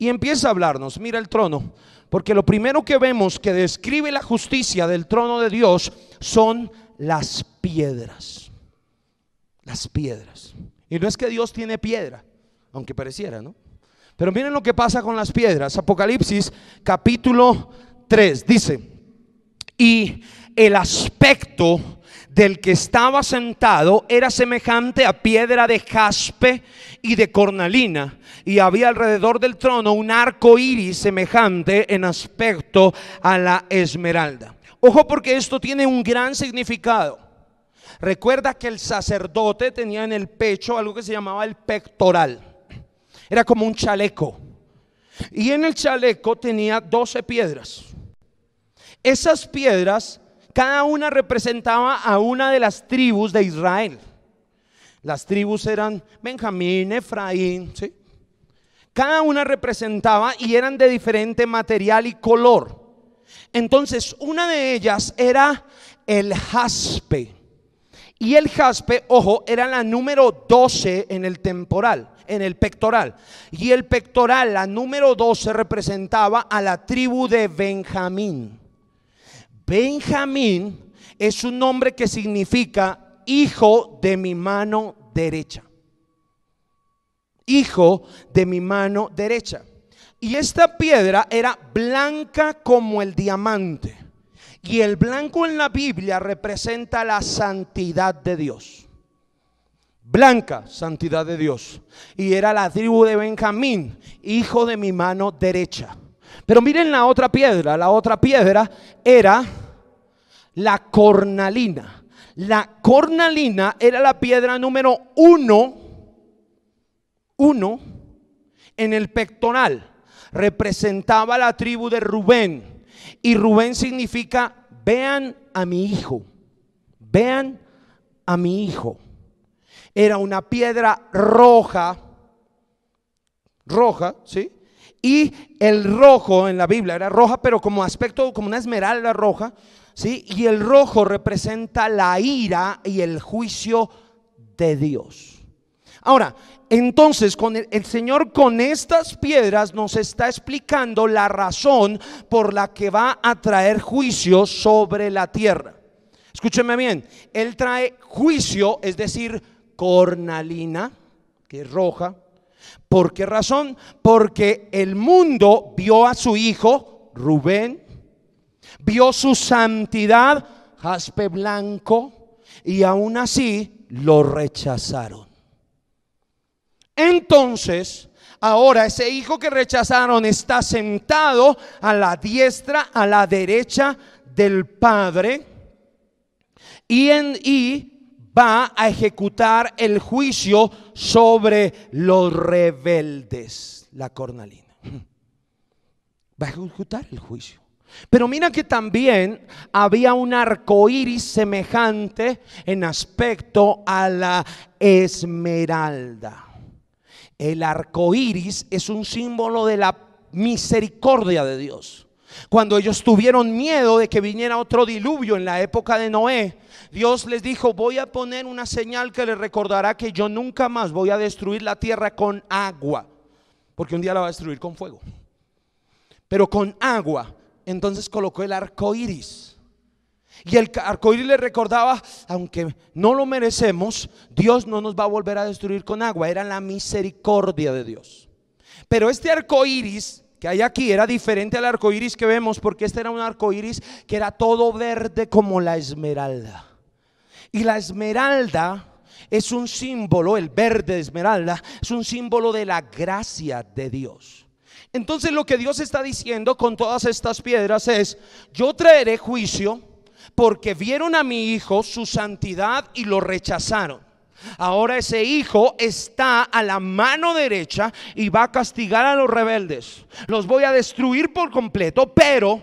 y empieza a hablarnos. Mira el trono, porque lo primero que vemos que describe la justicia del trono de Dios son las piedras. Las piedras. Y no es que Dios tiene piedra, aunque pareciera, ¿no? Pero miren lo que pasa con las piedras. Apocalipsis capítulo 3 dice: y el aspecto del que estaba sentado era semejante a piedra de jaspe y de cornalina, y había alrededor del trono un arco iris semejante en aspecto a la esmeralda. Ojo, porque esto tiene un gran significado. Recuerda que el sacerdote tenía en el pecho algo que se llamaba el pectoral. Era como un chaleco, y en el chaleco tenía 12 piedras. Esas piedras, cada una representaba a una de las tribus de Israel. Las tribus eran Benjamín, Efraín, ¿sí? Cada una representaba y eran de diferente material y color. Entonces una de ellas era el jaspe. Y el jaspe, ojo, era la número 12 en el temporal, en el pectoral. Y el pectoral, la número 12, representaba a la tribu de Benjamín. Benjamín es un nombre que significa hijo de mi mano derecha. Hijo de mi mano derecha. Y esta piedra era blanca como el diamante. Y el blanco en la Biblia representa la santidad de Dios. Blanca, santidad de Dios. Y era la tribu de Benjamín, hijo de mi mano derecha. Pero miren la otra piedra. La otra piedra era la cornalina. La cornalina era la piedra número uno en el pectoral. Representaba la tribu de Rubén. Y Rubén significa: vean a mi hijo. Vean a mi hijo. Era una piedra roja, ¿sí? Y el rojo en la Biblia era roja, pero como aspecto, como una esmeralda roja, ¿sí? Y el rojo representa la ira y el juicio de Dios. Ahora, entonces el Señor con estas piedras nos está explicando la razón por la que va a traer juicio sobre la tierra. Escúcheme bien, Él trae juicio, es decir, cornalina, que es roja. ¿Por qué razón? Porque el mundo vio a su hijo Rubén, vio su santidad, jaspe blanco, y aún así lo rechazaron. Entonces, ahora ese hijo que rechazaron está sentado a la diestra, a la derecha del Padre, y va a ejecutar el juicio sobre los rebeldes. La cornalina va a ejecutar el juicio. Pero mira que también había un arco iris semejante en aspecto a la esmeralda. El arco iris es un símbolo de la misericordia de Dios. Cuando ellos tuvieron miedo de que viniera otro diluvio en la época de Noé, Dios les dijo: voy a poner una señal que les recordará que yo nunca más voy a destruir la tierra con agua, porque un día la va a destruir con fuego, pero con agua. Entonces colocó el arco iris. Y el arco iris le recordaba: aunque no lo merecemos, Dios no nos va a volver a destruir con agua. Era la misericordia de Dios. Pero este arco iris que hay aquí era diferente al arco iris que vemos, porque este era un arco iris que era todo verde como la esmeralda. Y la esmeralda es un símbolo, el verde de esmeralda es un símbolo de la gracia de Dios. Entonces lo que Dios está diciendo con todas estas piedras es: yo traeré juicio porque vieron a mi hijo, su santidad, y lo rechazaron. Ahora ese hijo está a la mano derecha y va a castigar a los rebeldes. Los voy a destruir por completo, pero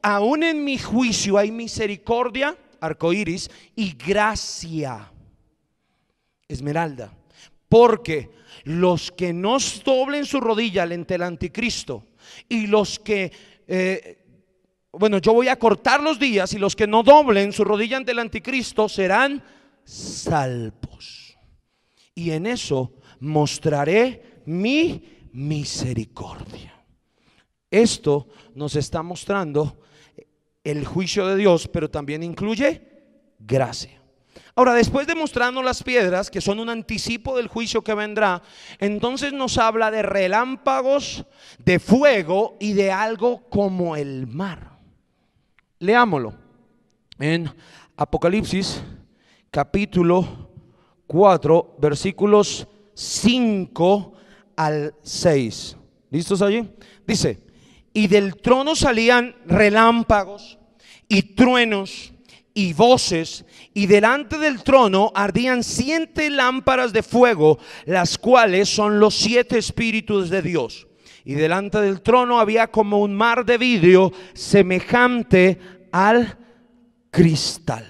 aún en mi juicio hay misericordia, arcoíris, y gracia, esmeralda. Porque los que no doblen su rodilla ante el anticristo, y los que yo voy a cortar los días, y los que no doblen su rodilla ante el anticristo serán salvos. Y en eso mostraré mi misericordia. Esto nos está mostrando el juicio de Dios, pero también incluye gracia. Ahora, después de mostrarnos las piedras, que son un anticipo del juicio que vendrá, entonces nos habla de relámpagos, de fuego y de algo como el mar. Leámoslo en Apocalipsis capítulo 4, versículos 5 al 6. ¿Listos allí? Dice: y del trono salían relámpagos y truenos y voces, y delante del trono ardían 7 lámparas de fuego, las cuales son los 7 espíritus de Dios. Y delante del trono había como un mar de vidrio semejante al cristal.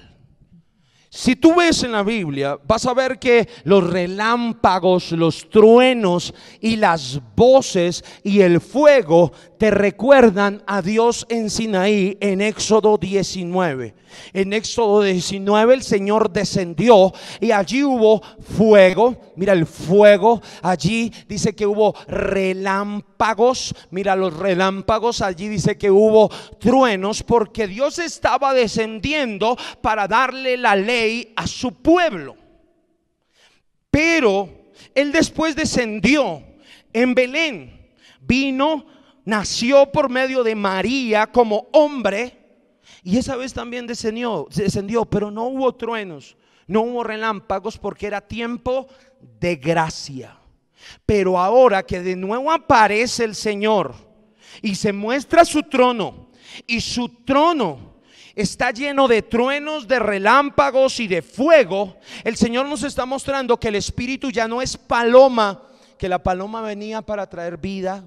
Si tú ves en la Biblia, vas a ver que los relámpagos, los truenos y las voces y el fuego te recuerdan a Dios en Sinaí en Éxodo 19. En Éxodo 19 el Señor descendió y allí hubo fuego. Mira el fuego. Allí dice que hubo relámpagos. Mira los relámpagos. Allí dice que hubo truenos, porque Dios estaba descendiendo para darle la ley a su pueblo. Pero Él después descendió en Belén. Vino, nació por medio de María como hombre. Y esa vez también descendió, pero no hubo truenos, no hubo relámpagos, porque era tiempo de gracia. Pero ahora que de nuevo aparece el Señor y se muestra su trono, y su trono está lleno de truenos, de relámpagos y de fuego, el Señor nos está mostrando que el Espíritu ya no es paloma, que la paloma venía para traer vida,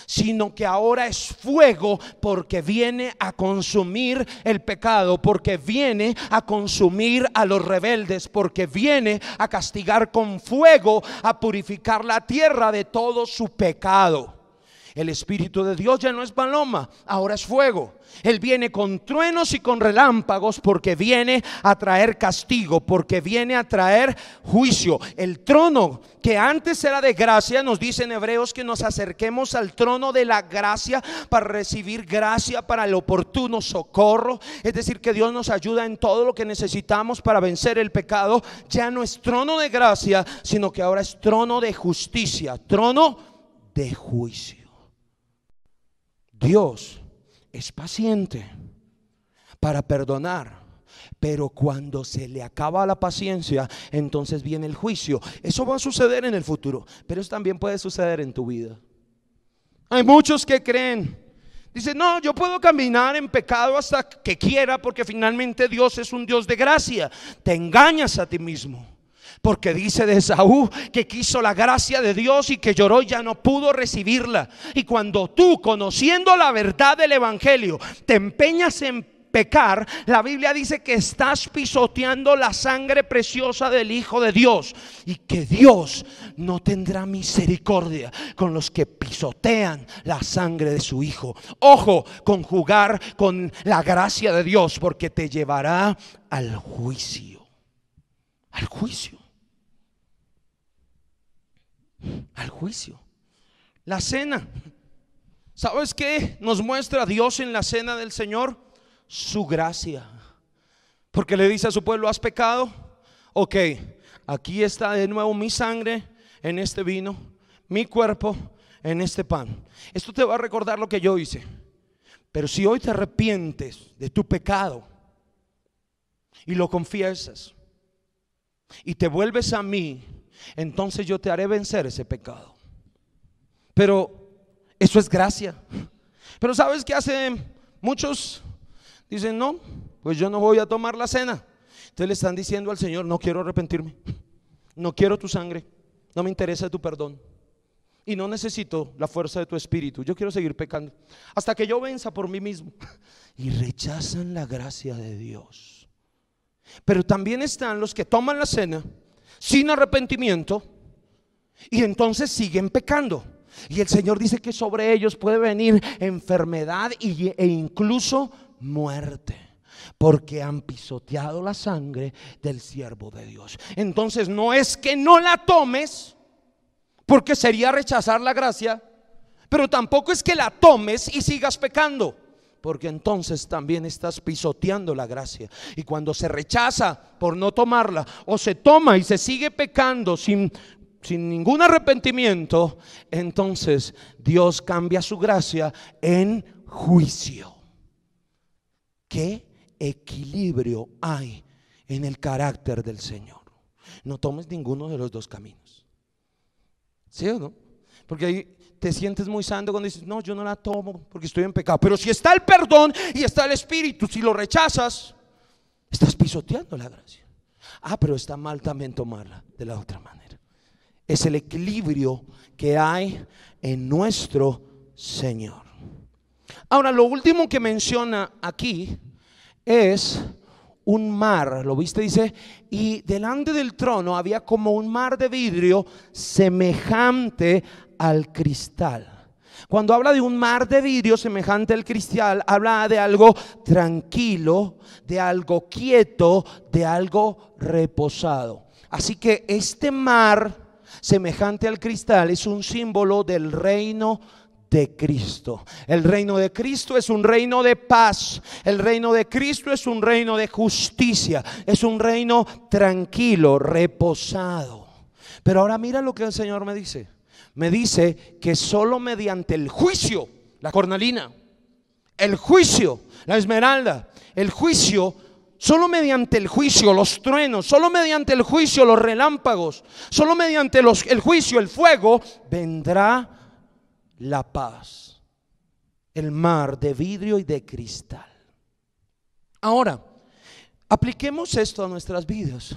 sino que ahora es fuego, porque viene a consumir el pecado, porque viene a consumir a los rebeldes, porque viene a castigar con fuego, a purificar la tierra de todo su pecado. El Espíritu de Dios ya no es paloma, ahora es fuego. Él viene con truenos y con relámpagos, porque viene a traer castigo, porque viene a traer juicio. El trono que antes era de gracia, nos dice en Hebreos que nos acerquemos al trono de la gracia para recibir gracia para el oportuno socorro. Es decir, que Dios nos ayuda en todo lo que necesitamos para vencer el pecado. Ya no es trono de gracia, sino que ahora es trono de justicia, trono de juicio. Dios es paciente para perdonar, pero cuando se le acaba la paciencia, entonces viene el juicio. Eso va a suceder en el futuro, pero eso también puede suceder en tu vida. Hay muchos que creen, dicen: no, yo puedo caminar en pecado hasta que quiera, porque finalmente Dios es un Dios de gracia. Te engañas a ti mismo. Porque dice de Esaú que quiso la gracia de Dios y que lloró y ya no pudo recibirla. Y cuando tú, conociendo la verdad del evangelio, te empeñas en pecar, la Biblia dice que estás pisoteando la sangre preciosa del Hijo de Dios, y que Dios no tendrá misericordia con los que pisotean la sangre de su Hijo. Ojo con jugar con la gracia de Dios, porque te llevará al juicio. Al juicio. Al juicio. La cena. ¿Sabes qué nos muestra Dios en la cena del Señor? Su gracia. Porque le dice a su pueblo: ¿has pecado? Ok, aquí está de nuevo mi sangre en este vino, mi cuerpo en este pan. Esto te va a recordar lo que yo hice. Pero si hoy te arrepientes de tu pecado y lo confiesas y te vuelves a mí, entonces yo te haré vencer ese pecado. Pero eso es gracia. Pero ¿sabes qué hacen muchos? Dicen: no, pues yo no voy a tomar la cena. Entonces le están diciendo al Señor: no quiero arrepentirme, no quiero tu sangre, no me interesa tu perdón, y no necesito la fuerza de tu espíritu. Yo quiero seguir pecando hasta que yo venza por mí mismo. Y rechazan la gracia de Dios. Pero también están los que toman la cena sin arrepentimiento y entonces siguen pecando. Y el Señor dice que sobre ellos puede venir enfermedad e incluso muerte, porque han pisoteado la sangre del siervo de Dios. Entonces no es que no la tomes, porque sería rechazar la gracia, Pero tampoco es que la tomes y sigas pecando, porque entonces también estás pisoteando la gracia. Y cuando se rechaza por no tomarla, o se toma y se sigue pecando sin ningún arrepentimiento, entonces Dios cambia su gracia en juicio. ¿Qué equilibrio hay en el carácter del Señor? No tomes ninguno de los dos caminos. ¿Sí o no? Porque ahí te sientes muy santo cuando dices, no, yo no la tomo porque estoy en pecado. Pero si está el perdón y está el Espíritu, si lo rechazas, estás pisoteando la gracia. Pero está mal también tomarla de la otra manera. Es el equilibrio que hay en nuestro Señor. Ahora, lo último que menciona aquí es un mar. ¿Lo viste? Dice, y delante del trono había como un mar de vidrio semejante al cristal. Cuando habla de un mar de vidrio semejante al cristal, habla de algo tranquilo, de algo quieto, de algo reposado. Así que este mar semejante al cristal es un símbolo del reino de Cristo. El reino de Cristo es un reino de paz. El reino de Cristo es un reino de justicia. Es un reino tranquilo, reposado. Pero ahora mira lo que el Señor me dice. Me dice que solo mediante el juicio, la cornalina, el juicio, la esmeralda, el juicio, solo mediante el juicio, los truenos, solo mediante el juicio, los relámpagos, solo mediante el juicio, el fuego, vendrá la paz. El mar de vidrio y de cristal. Ahora, apliquemos esto a nuestras vidas.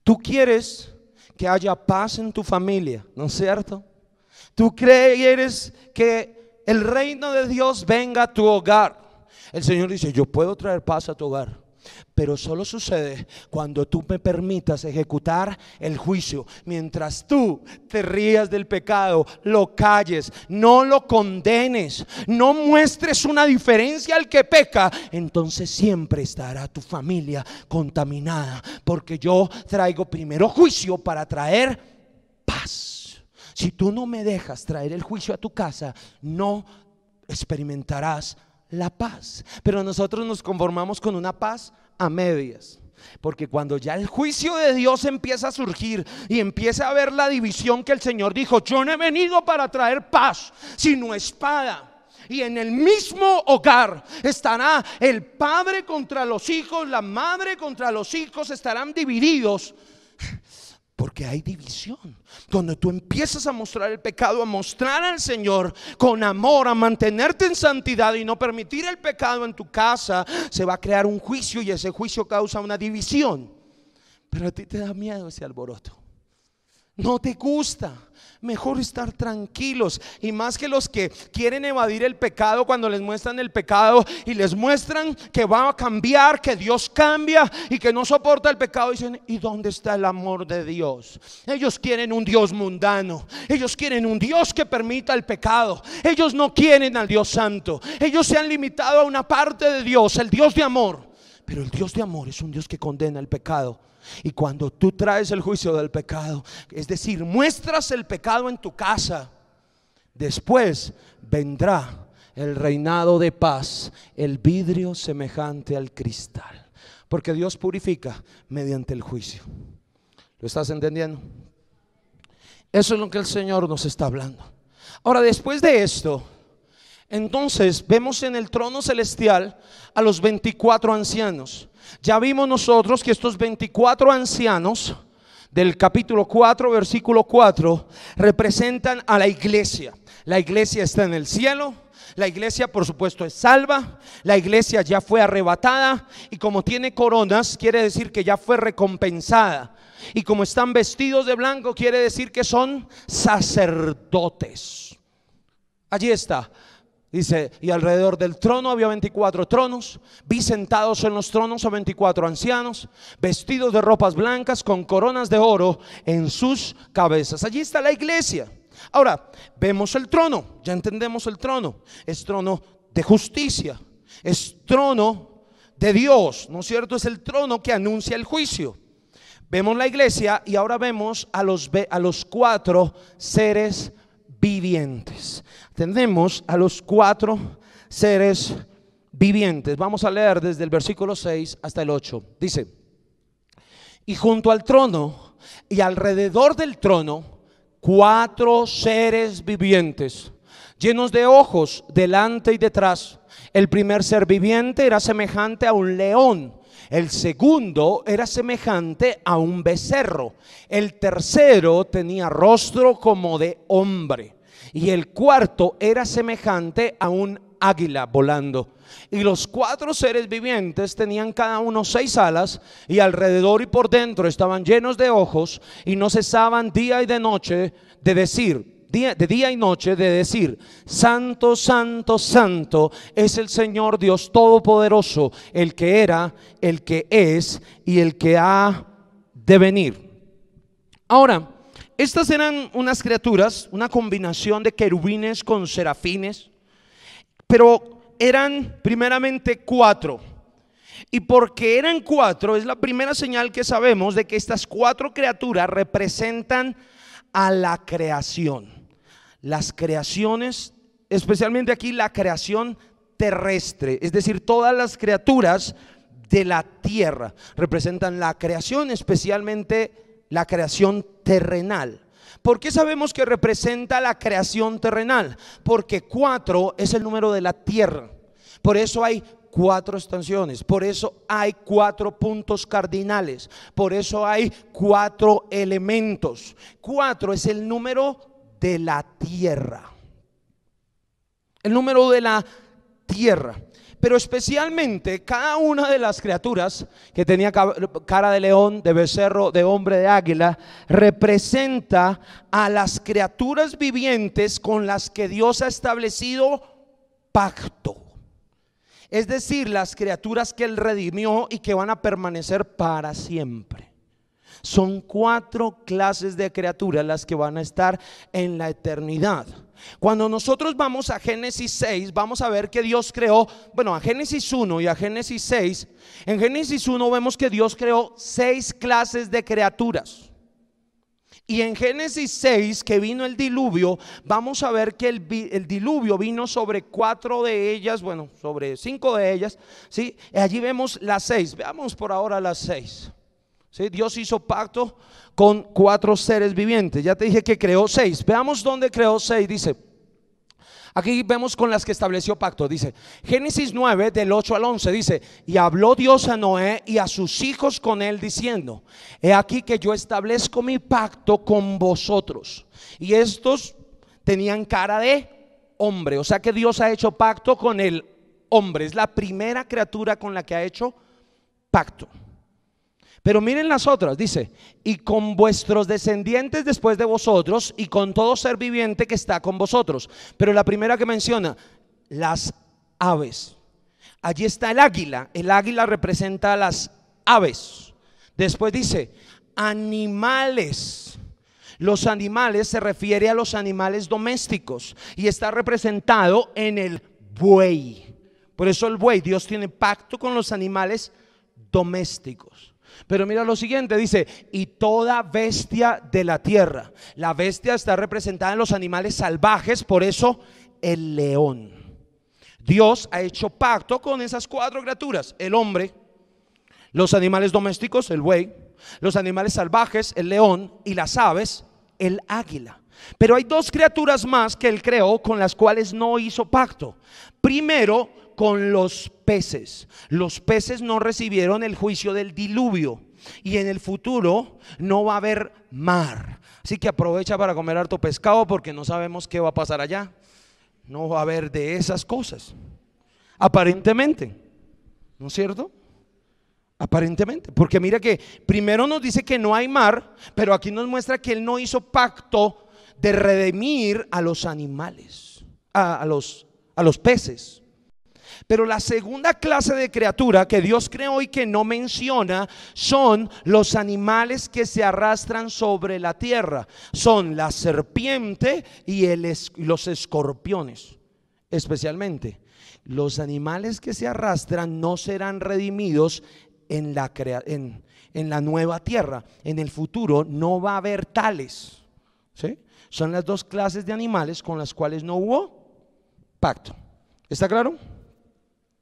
Tú quieres que haya paz en tu familia, ¿no es cierto? Tú quieres que el reino de Dios venga a tu hogar. El Señor dice, yo puedo traer paz a tu hogar, pero solo sucede cuando tú me permitas ejecutar el juicio. Mientras tú te rías del pecado, lo calles, no lo condenes, no muestres una diferencia al que peca, entonces siempre estará tu familia contaminada, porque yo traigo primero juicio para traer paz. Si tú no me dejas traer el juicio a tu casa, no experimentarás la paz. Pero nosotros nos conformamos con una paz a medias, porque cuando ya el juicio de Dios empieza a surgir y empieza a ver la división que el Señor dijo, yo no he venido para traer paz, sino espada. Y en el mismo hogar estará el padre contra los hijos, la madre contra los hijos, estarán divididos. Porque hay división. Cuando tú empiezas a mostrar el pecado, a mostrar al Señor con amor, a mantenerte en santidad y no permitir el pecado en tu casa, se va a crear un juicio y ese juicio causa una división. Pero a ti te da miedo ese alboroto. No te gusta. Mejor estar tranquilos. Y más que los que quieren evadir el pecado, cuando les muestran el pecado y les muestran que va a cambiar, que Dios cambia y que no soporta el pecado, dicen, ¿y dónde está el amor de Dios? Ellos quieren un Dios mundano. Ellos quieren un Dios que permita el pecado. Ellos no quieren al Dios santo. Ellos se han limitado a una parte de Dios, el Dios de amor. Pero el Dios de amor es un Dios que condena el pecado. Y cuando tú traes el juicio del pecado, es decir, muestras el pecado en tu casa, después vendrá el reinado de paz, el vidrio semejante al cristal. Porque Dios purifica mediante el juicio. ¿Lo estás entendiendo? Eso es lo que el Señor nos está hablando. Ahora, después de esto, entonces vemos en el trono celestial a los 24 ancianos. Ya vimos nosotros que estos 24 ancianos del capítulo 4, versículo 4, representan a la iglesia. La iglesia está en el cielo. La iglesia, por supuesto, es salva. La iglesia ya fue arrebatada y como tiene coronas, quiere decir que ya fue recompensada. Y como están vestidos de blanco, quiere decir que son sacerdotes. Allí está. Dice, y alrededor del trono había 24 tronos. Vi sentados en los tronos a 24 ancianos, vestidos de ropas blancas, con coronas de oro en sus cabezas. Allí está la iglesia. Ahora, vemos el trono. Ya entendemos el trono. Es trono de justicia. Es trono de Dios, ¿no es cierto? Es el trono que anuncia el juicio. Vemos la iglesia y ahora vemos a los 4 seres vivientes. Tenemos a los 4 seres vivientes. Vamos a leer desde el versículo 6 hasta el 8. Dice: y junto al trono y alrededor del trono 4 seres vivientes, llenos de ojos delante y detrás. El primer ser viviente era semejante a un león, el segundo era semejante a un becerro, el tercero tenía rostro como de hombre, y el cuarto era semejante a un águila volando. Y los 4 seres vivientes tenían cada uno 6 alas, y alrededor y por dentro estaban llenos de ojos, y no cesaban día y de noche de decir, de día y noche, de decir: santo, santo, santo es el Señor Dios Todopoderoso, el que era, el que es y el que ha de venir. Ahora, estas eran unas criaturas, una combinación de querubines con serafines, pero eran primeramente 4. Y porque eran 4, es la primera señal que sabemos de que estas 4 criaturas representan a la creación. Las creaciones, especialmente aquí la creación terrestre, es decir, todas las criaturas de la tierra representan la creación, especialmente la creación terrenal. ¿Por qué sabemos que representa la creación terrenal? Porque 4 es el número de la tierra. Por eso hay 4 estaciones, por eso hay 4 puntos cardinales, por eso hay 4 elementos. 4 es el número de la tierra, el número de la tierra. Pero especialmente cada una de las criaturas que tenía cara de león, de becerro, de hombre, de águila, representa a las criaturas vivientes con las que Dios ha establecido pacto. Es decir, las criaturas que Él redimió y que van a permanecer para siempre. Son 4 clases de criaturas las que van a estar en la eternidad. Cuando nosotros vamos a Génesis 6, vamos a ver que Dios creó, bueno, a Génesis 1 y a Génesis 6. En Génesis 1 vemos que Dios creó 6 clases de criaturas. Y en Génesis 6, que vino el diluvio, vamos a ver que el diluvio vino sobre 4 de ellas, bueno, sobre 5 de ellas, ¿sí? Y allí vemos las 6. Veamos por ahora las 6. ¿Sí? Dios hizo pacto con 4 seres vivientes. Ya te dije que creó 6. Veamos dónde creó 6. Dice, aquí vemos con las que estableció pacto. Dice Génesis 9 del 8 al 11. Dice: y habló Dios a Noé y a sus hijos con él diciendo: he aquí que yo establezco mi pacto con vosotros. Y estos tenían cara de hombre, o sea que Dios ha hecho pacto con el hombre. Es la primera criatura con la que ha hecho pacto. Pero miren las otras, dice: y con vuestros descendientes después de vosotros, y con todo ser viviente que está con vosotros. Pero la primera que menciona, las aves. Allí está el águila. El águila representa a las aves. Después dice animales. Los animales se refiere a los animales domésticos y está representado en el buey. Por eso el buey, Dios tiene pacto con los animales domésticos. Pero mira lo siguiente, dice: y toda bestia de la tierra. La bestia está representada en los animales salvajes, por eso el león. Dios ha hecho pacto con esas 4 criaturas: el hombre, los animales domésticos, el buey, los animales salvajes, el león, y las aves, el águila. Pero hay 2 criaturas más que Él creó con las cuales no hizo pacto. Primero, con los peces. Los peces no recibieron el juicio del diluvio, y en el futuro no va a haber mar. Así que aprovecha para comer harto pescado, porque no sabemos qué va a pasar allá. No va a haber de esas cosas, aparentemente, ¿no es cierto? Aparentemente, porque mira que primero nos dice que no hay mar, pero aquí nos muestra que Él no hizo pacto de redimir a los animales, a los peces. Pero la segunda clase de criatura que Dios creó y que no menciona son los animales que se arrastran sobre la tierra. Son la serpiente y los escorpiones. Especialmente los animales que se arrastran no serán redimidos en la nueva tierra. En el futuro no va a haber tales. ¿sí? Son las dos clases de animales con las cuales no hubo pacto. ¿Está claro?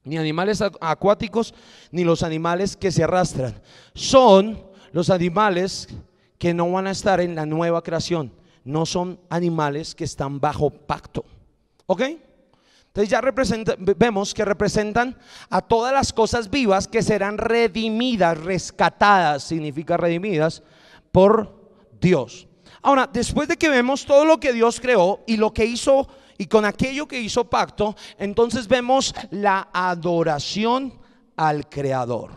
Ni animales acuáticos ni los animales que se arrastran. Son los animales que no van a estar en la nueva creación. No son animales que están bajo pacto. ¿Ok? Entonces ya vemos que representan a todas las cosas vivas que serán redimidas, rescatadas, significa redimidas por Dios. Ahora, después de que vemos todo lo que Dios creó y lo que hizo, y con aquello que hizo pacto, entonces vemos la adoración al Creador.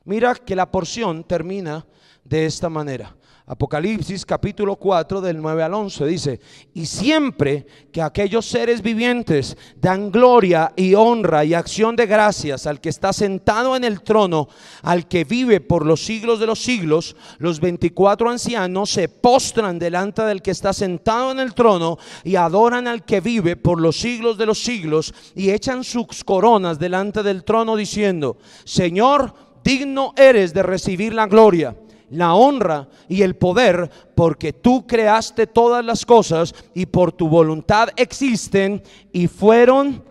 Mira que la porción termina de esta manera. Apocalipsis capítulo 4 del 9 al 11 dice: y siempre que aquellos seres vivientes dan gloria y honra y acción de gracias al que está sentado en el trono, al que vive por los siglos de los siglos, los 24 ancianos se postran delante del que está sentado en el trono y adoran al que vive por los siglos de los siglos, y echan sus coronas delante del trono diciendo: Señor, digno eres de recibir la gloria, la honra y el poder, porque tú creaste todas las cosas y por tu voluntad existen y fueron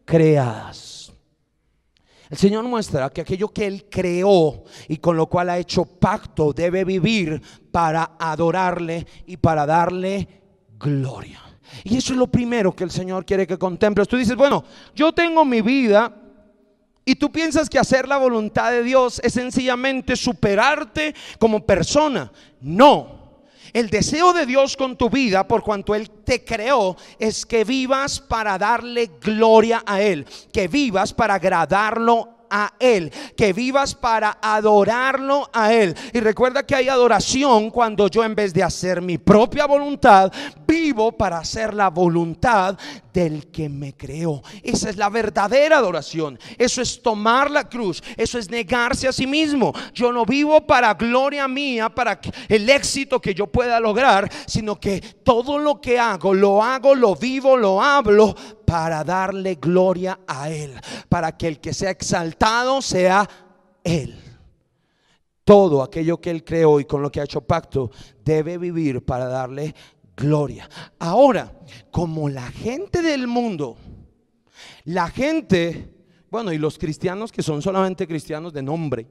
creadas. El Señor muestra que aquello que Él creó y con lo cual ha hecho pacto debe vivir para adorarle y para darle gloria. Y eso es lo primero que el Señor quiere que contemples. Tú dices: bueno, yo tengo mi vida. Y tú piensas que hacer la voluntad de Dios es sencillamente superarte como persona. No. El deseo de Dios con tu vida, por cuanto Él te creó, es que vivas para darle gloria a Él, que vivas para agradarlo a Él, que vivas para adorarlo a Él. Y recuerda que hay adoración cuando yo, en vez de hacer mi propia voluntad, vivo para hacer la voluntad del que me creó. Esa es la verdadera adoración. Eso es tomar la cruz. Eso es negarse a sí mismo. Yo no vivo para gloria mía, para el éxito que yo pueda lograr, sino que todo lo que hago, lo vivo, lo hablo para darle gloria a Él, para que el que sea exaltado sea Él. Todo aquello que Él creó y con lo que ha hecho pacto debe vivir para darle gloria. Ahora, como la gente del mundo, la gente, bueno, y los cristianos que son solamente cristianos de nombre,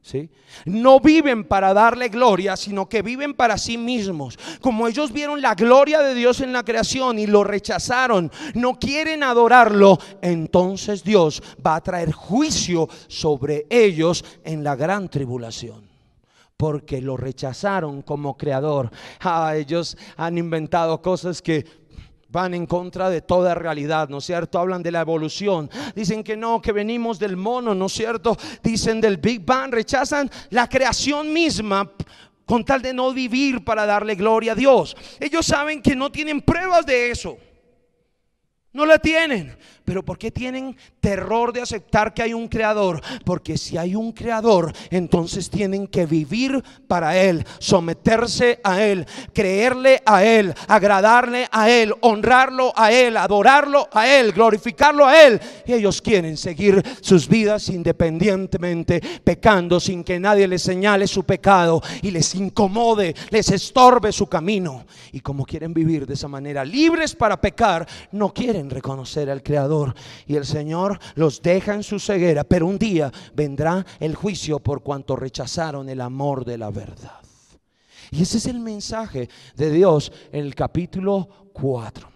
¿sí?, no viven para darle gloria, sino que viven para sí mismos. Como ellos vieron la gloria de Dios en la creación y lo rechazaron, no quieren adorarlo, entonces Dios va a traer juicio sobre ellos en la gran tribulación, porque lo rechazaron como creador. Ellos han inventado cosas que van en contra de toda realidad, ¿no es cierto? Hablan de la evolución, dicen que no, que venimos del mono, ¿no es cierto? Dicen del Big Bang, rechazan la creación misma con tal de no vivir para darle gloria a Dios. Ellos saben que no tienen pruebas de eso, no la tienen. Pero ¿por qué tienen terror de aceptar que hay un creador? Porque si hay un creador, entonces tienen que vivir para Él, someterse a Él, creerle a Él, agradarle a Él, honrarlo a Él, adorarlo a Él, glorificarlo a Él. Y ellos quieren seguir sus vidas independientemente, pecando sin que nadie les señale su pecado y les incomode, les estorbe su camino. Y como quieren vivir de esa manera, libres para pecar, no quieren reconocer al Creador. Y el Señor los deja en su ceguera, pero un día vendrá el juicio por cuanto rechazaron el amor de la verdad. Y ese es el mensaje de Dios en el capítulo 4.